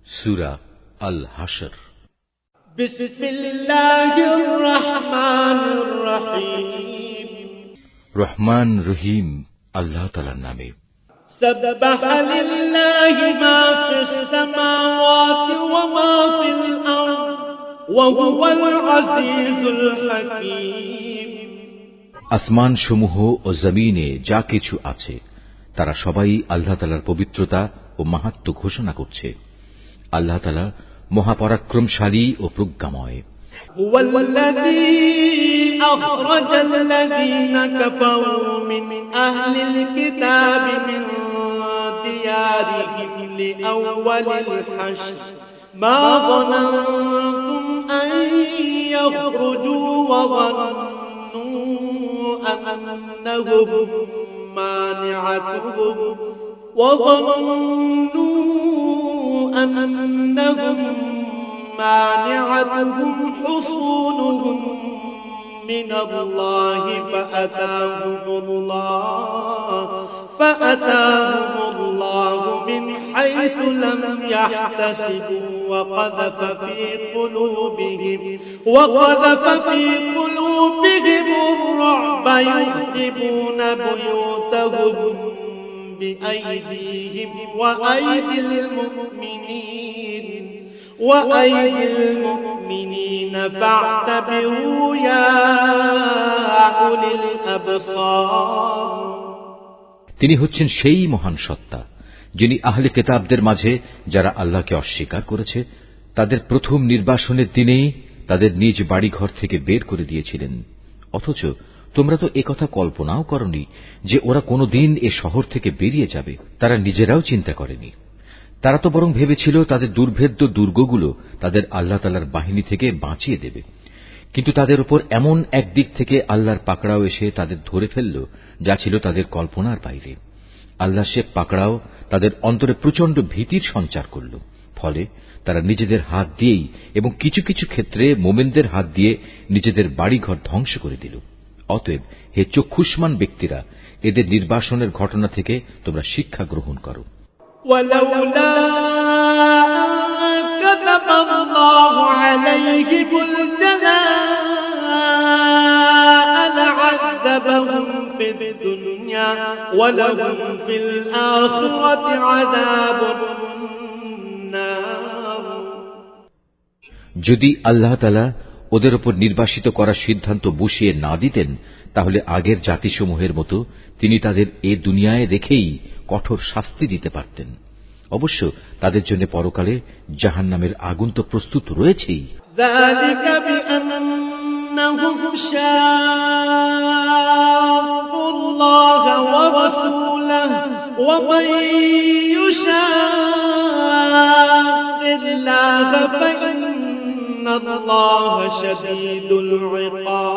সূরা আল হাশর। বিসমিল্লাহির রহমানির রহিম। রহমান রহিম আল্লাহ তাআলার নামে। সাব্বাহা লিল্লাহি মা ফিস সামাওয়াতি ওয়া মা ফিল আরদ ওয়া হুয়াল আজিজুল হাকীম। আসমান সমূহ ও জমিনে যা কিছু আছে তারা সবাই আল্লাহ তাআলার পবিত্রতা ও মাহাত্ম্য ঘোষণা করছে। আল্লাহ তাআলা মহাপরাক্রমশালী ও প্রজ্ঞাময়। হুয়াল্লাযী আখরাজাল লাযীনা কাফারু মিন আহলিল কিতাবি মিন দিয়ারিহিম লিআউওয়ালিল হাশর মা যানানতুম আন ইয়াখরুজু ওয়া যান্নু أنهم مانعتهم حصونهم من الله فأتاهم الله من حيث لم يحتسبوا وقذف في قلوبهم الرعب يخربون بيوتهم بأيديهم وأيدي المؤمنين فاعتبروا يا أولي الأبصار। তিনি হচ্ছেন সেই মহান সত্তা যিনি আহলে কিতাবদের মাঝে যারা আল্লাহকে অস্বীকার করেছে তাদের প্রথম নির্বাসনের দিনেই তাদের নিজ বাড়িঘর থেকে বের করে দিয়েছিলেন। অথচ তোমরা তো একথা কল্পনাও করনি যে ওরা কোনোদিন এ শহর থেকে বেরিয়ে যাবে। তারা নিজেরাও চিন্তা করেনি। তারা তো বরং ভেবেছিল তাদের দুর্ভেদ্য দুর্গগুলো তাদের আল্লাহ তাআলার বাহিনী থেকে বাঁচিয়ে দেবে। কিন্তু তাদের উপর এমন একদিক থেকে আল্লাহর পাকড়াও এসে তাদের ধরে ফেলল যা ছিল তাদের কল্পনার বাইরে। আল্লাহ সে পাকড়াও তাদের অন্তরে প্রচন্ড ভীতির সঞ্চার করল। ফলে তারা নিজেদের হাত দিয়েই এবং কিছু কিছু ক্ষেত্রে মোমেনদের হাত দিয়ে নিজেদের বাড়িঘর ধ্বংস করে দিল। অতএব হে চক্ষুষ্মান ব্যক্তিরা, এদের নির্বাসনের ঘটনা থেকে তোমরা শিক্ষা গ্রহণ করো। ولولا أن كتب الله عليهم الجلاء لعذبهم في الدنيا ولهم في الآخرة عذاب النار। যদি আল্লাহ তাআলা ওদের উপর নির্বাসিত করার সিদ্ধান্ত বসিয়ে না দিতেন তাহলে আগের জাতিসমূহের মতো তিনি তাদের এ দুনিয়ায় রেখেই কঠোর শাস্তি দিতে পারতেন। অবশ্য তাদের জন্য পরকালে জাহান্নামের আগুন তো প্রস্তুত রয়েছেই। যালিকা বিআন্নাহুম শাক্কুল্লাহ ওয়া রাসূলাহু ওয়া মান ইউশাক্কিল্লাহ ফাইন্নাল্লাহা শাদীদুল ইকাব।